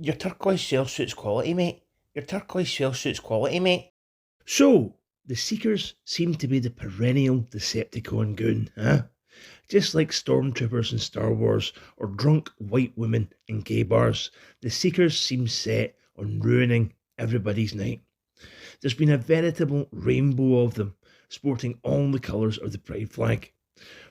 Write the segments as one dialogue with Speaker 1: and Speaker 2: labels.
Speaker 1: Your turquoise swellsuit's quality, mate. Your turquoise swellsuit's quality, mate. So, the Seekers seem to be the perennial Decepticon goon, huh? Just like stormtroopers in Star Wars or drunk white women in gay bars, the Seekers seem set on ruining everybody's night. There's been a veritable rainbow of them, sporting all the colours of the pride flag.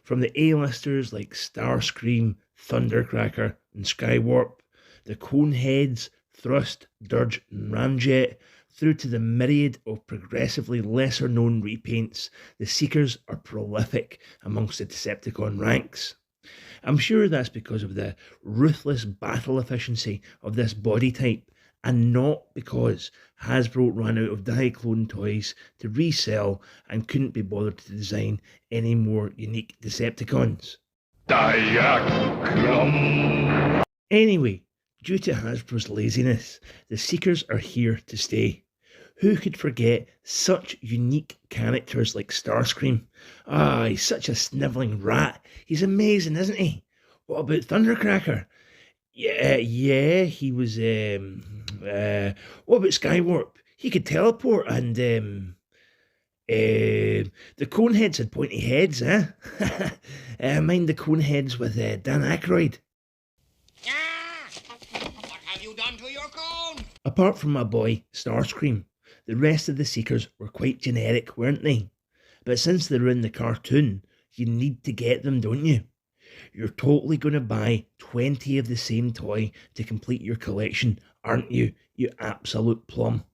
Speaker 1: From the A-listers like Starscream, Thundercracker, and Skywarp, the Coneheads, Thrust, Dirge, and Ramjet, through to the myriad of progressively lesser known repaints, the Seekers are prolific amongst the Decepticon ranks. I'm sure that's because of the ruthless battle efficiency of this body type, and not because Hasbro ran out of Diaclone toys to resell and couldn't be bothered to design any more unique Decepticons. Diaclone! Anyway, due to Hasbro's laziness, the Seekers are here to stay. Who could forget such unique characters like Starscream? Ah, he's such a snivelling rat. He's amazing, isn't he? What about Thundercracker? Yeah, he was. What about Skywarp? He could teleport, and the Coneheads had pointy heads, huh? Mind the Coneheads with Dan Aykroyd.
Speaker 2: What have you done to your cone?
Speaker 1: Apart from my boy Starscream, the rest of the Seekers were quite generic, weren't they? But since they're in the cartoon, you need to get them, don't you? You're totally going to buy 20 of the same toy to complete your collection, aren't you, you absolute plum?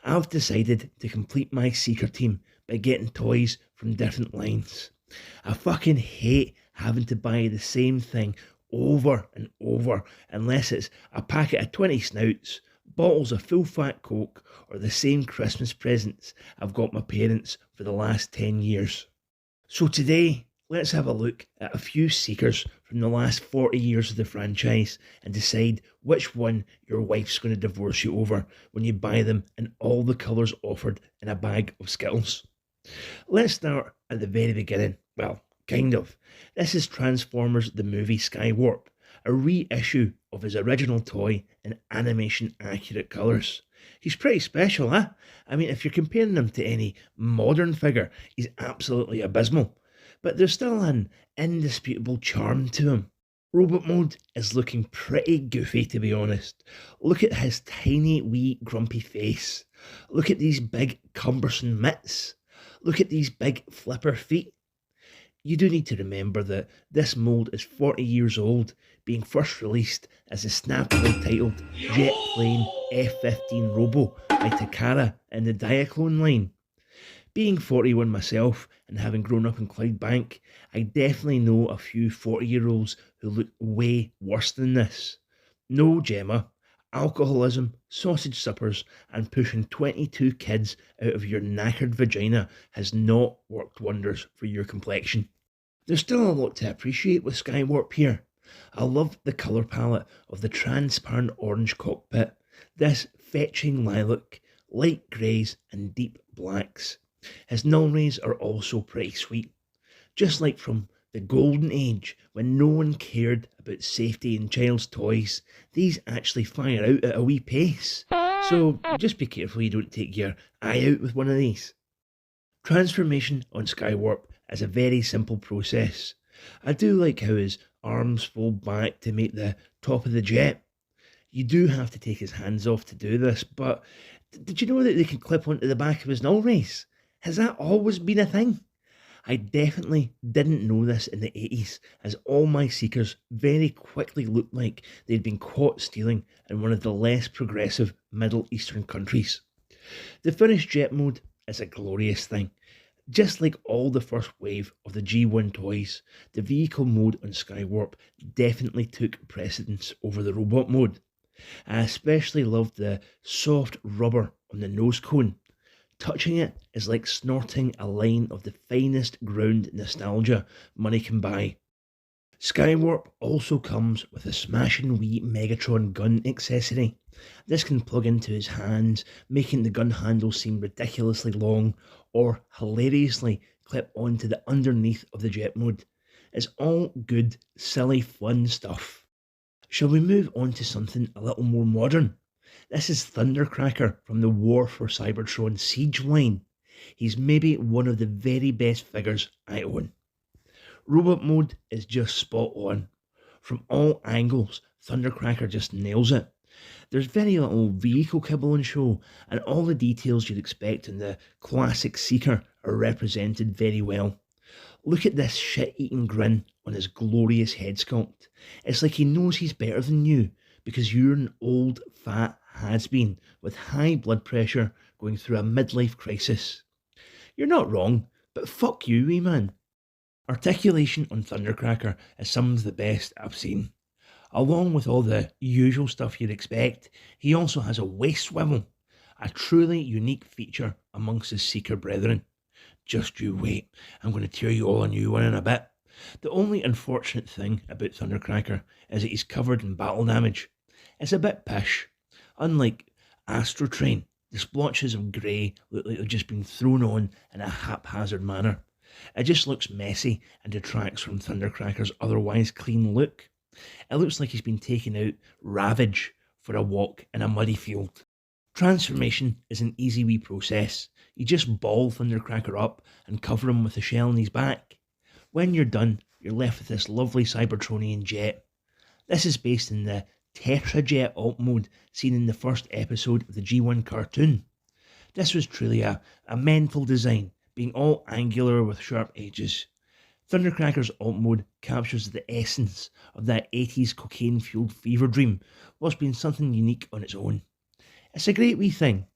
Speaker 1: I've decided to complete my Seeker team by getting toys from different lines. I fucking hate having to buy the same thing over and over unless it's a packet of 20 snouts, bottles of full fat Coke, or the same Christmas presents I've got my parents for the last 10 years. So today, let's have a look at a few Seekers from the last 40 years of the franchise and decide which one your wife's going to divorce you over when you buy them in all the colours offered in a bag of Skittles. Let's start at the very beginning. Well, kind of. This is Transformers the movie Skywarp, a reissue of his original toy in animation accurate colours. He's pretty special, huh? I mean, if you're comparing him to any modern figure, he's absolutely abysmal. But there's still an indisputable charm to him. Robot mode is looking pretty goofy, to be honest. Look at his tiny wee grumpy face. Look at these big cumbersome mitts. Look at these big flipper feet. You do need to remember that this mould is 40 years old, being first released as a snappily titled Jet Plane F-15 Robo by Takara in the Diaclone line. Being 41 myself and having grown up in Clydebank, I definitely know a few 40-year-olds who look way worse than this. No, Gemma, alcoholism, sausage suppers, and pushing 22 kids out of your knackered vagina has not worked wonders for your complexion. There's still a lot to appreciate with Skywarp here. I love the colour palette of the transparent orange cockpit, this fetching lilac, light greys and deep blacks. His null rays are also pretty sweet, just like from the golden age when no one cared about safety in child's toys. These actually fire out at a wee pace, so just be careful you don't take your eye out with one of these. Transformation on Skywarp is a very simple process. I do like how his arms fold back to make the top of the jet. You do have to take his hands off to do this, but did you know that they can clip onto the back of his null rays? Has that always been a thing? I definitely didn't know this in the 80s, as all my Seekers very quickly looked like they'd been caught stealing in one of the less progressive Middle Eastern countries. The finished jet mode is a glorious thing. Just like all the first wave of the G1 toys, the vehicle mode on Skywarp definitely took precedence over the robot mode. I especially loved the soft rubber on the nose cone. Touching it is like snorting a line of the finest ground nostalgia money can buy. Skywarp also comes with a smashing wee Megatron gun accessory. This can plug into his hands, making the gun handle seem ridiculously long, or hilariously clip onto the underneath of the jet mode. It's all good, silly, fun stuff. Shall we move on to something a little more modern? This is Thundercracker from the War for Cybertron Siege line. He's maybe one of the very best figures I own. Robot mode is just spot on. From all angles, Thundercracker just nails it. There's very little vehicle kibble on show, and all the details you'd expect in the classic Seeker are represented very well. Look at this shit-eating grin on his glorious head sculpt. It's like he knows he's better than you, because you're an old, fat has-been with high blood pressure going through a midlife crisis. You're not wrong, but fuck you, wee man. Articulation on Thundercracker is some of the best I've seen. Along with all the usual stuff you'd expect, he also has a waist swivel, a truly unique feature amongst his Seeker brethren. Just you wait, I'm going to tear you all a new one in a bit. The only unfortunate thing about Thundercracker is that he's covered in battle damage. It's a bit pish. Unlike Astro Train, the splotches of grey look like they've just been thrown on in a haphazard manner. It just looks messy and detracts from Thundercracker's otherwise clean look. It looks like he's been taken out Ravage for a walk in a muddy field. Transformation is an easy wee process. You just ball Thundercracker up and cover him with a shell on his back. When you're done, you're left with this lovely Cybertronian jet. This is based in the Tetrajet alt mode seen in the first episode of the G1 cartoon. This was truly a mental design, being all angular with sharp edges. Thundercracker's alt mode captures the essence of that 80s cocaine-fueled fever dream, whilst being something unique on its own. It's a great wee thing.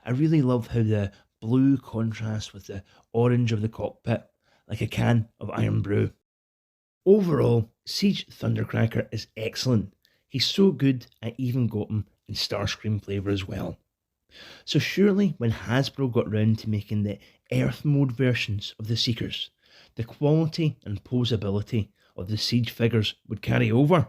Speaker 1: I really love how the blue contrasts with the orange of the cockpit, like a can of Iron Brew. Overall, Siege Thundercracker is excellent. He's so good I even got him in Starscream flavour as well. So surely when Hasbro got round to making the Earth mode versions of the Seekers, the quality and posability of the Siege figures would carry over.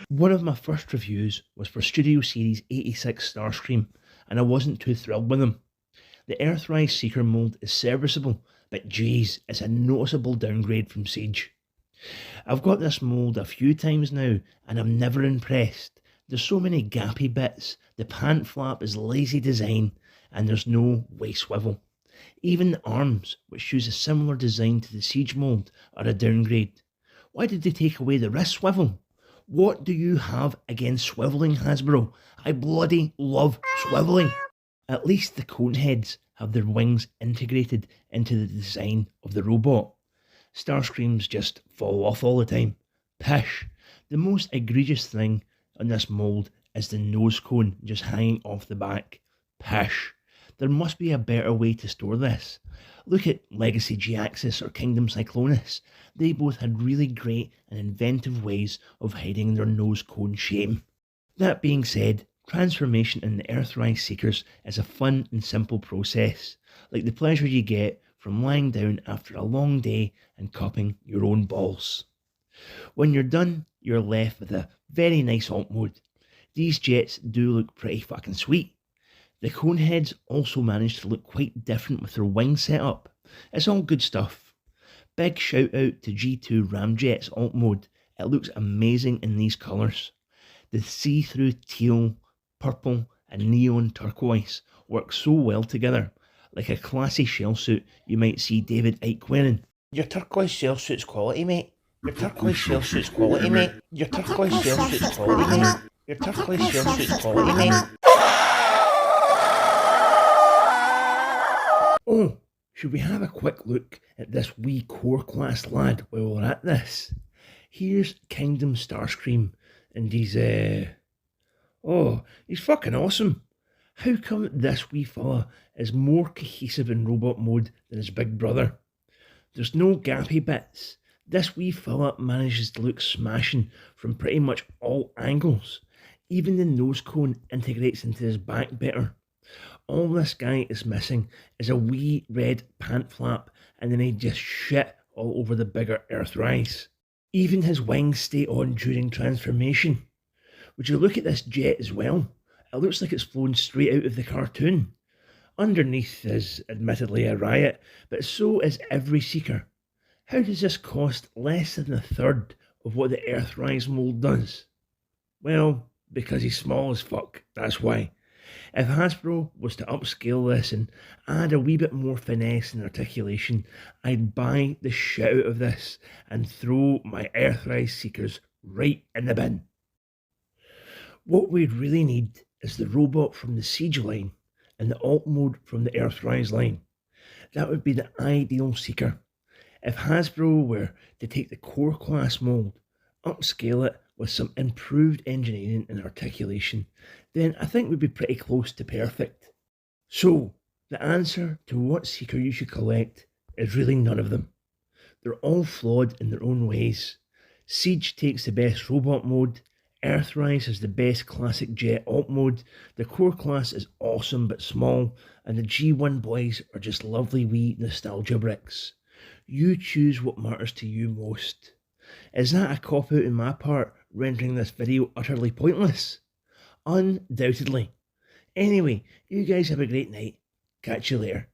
Speaker 1: One of my first reviews was for Studio Series 86 Starscream, and I wasn't too thrilled with them. The Earthrise Seeker mould is serviceable, but geez, it's a noticeable downgrade from Siege. I've got this mould a few times now, and I'm never impressed. There's so many gappy bits, the pant flap is lazy design, and there's no waist swivel. Even the arms, which use a similar design to the Siege mould, are a downgrade. Why did they take away the wrist swivel? What do you have against swivelling, Hasbro? I bloody love swivelling. At least the cone heads have their wings integrated into the design of the robot. Starscreams just fall off all the time. Pish. The most egregious thing on this mould is the nose cone just hanging off the back. Pish. There must be a better way to store this. Look at Legacy G-Axis or Kingdom Cyclonus. They both had really great and inventive ways of hiding their nose cone shame. That being said, transformation in the Earthrise Seekers is a fun and simple process, like the pleasure you get from lying down after a long day and cupping your own balls. When you're done, you're left with a very nice alt mode. These jets do look pretty fucking sweet. The cone heads also manage to look quite different with their wing setup. It's all good stuff. Big shout out to G2 Ramjet's alt mode. It looks amazing in these colours. The see-through teal, purple and neon turquoise work so well together, like a classy shell suit you might see David Icke wearing. Your turquoise shell suit's quality, mate. Your turquoise shell suit's quality, mate. Your turquoise shell suit's quality, mate. Your turquoise shell suit's quality, mate. Oh, should we have a quick look at this wee core class lad while we're at this? Here's Kingdom Starscream, and he's fucking awesome. How come this wee fella is more cohesive in robot mode than his big brother? There's no gappy bits. This wee fella manages to look smashing from pretty much all angles. Even the nose cone integrates into his back better. All this guy is missing is a wee red pant flap, and then he just shit all over the bigger Earthrise. Even his wings stay on during transformation. Would you look at this jet as well? It looks like it's flown straight out of the cartoon. Underneath is admittedly a riot, but so is every seeker. How does this cost less than a third of what the Earthrise mould does? Well, because he's small as fuck, that's why. If Hasbro was to upscale this and add a wee bit more finesse and articulation, I'd buy the shit out of this and throw my Earthrise Seekers right in the bin. What we really need is the robot from the Siege line and the alt mode from the Earthrise line. That would be the ideal Seeker. If Hasbro were to take the core class mold, upscale it with some improved engineering and articulation, then I think we'd be pretty close to perfect. So, the answer to what Seeker you should collect is really none of them. They're all flawed in their own ways. Siege takes the best robot mode, Earthrise has the best classic jet alt mode, the core class is awesome but small, and the G1 boys are just lovely wee nostalgia bricks. You choose what matters to you most. Is that a cop-out on my part, rendering this video utterly pointless? Undoubtedly. Anyway, you guys have a great night. Catch you later.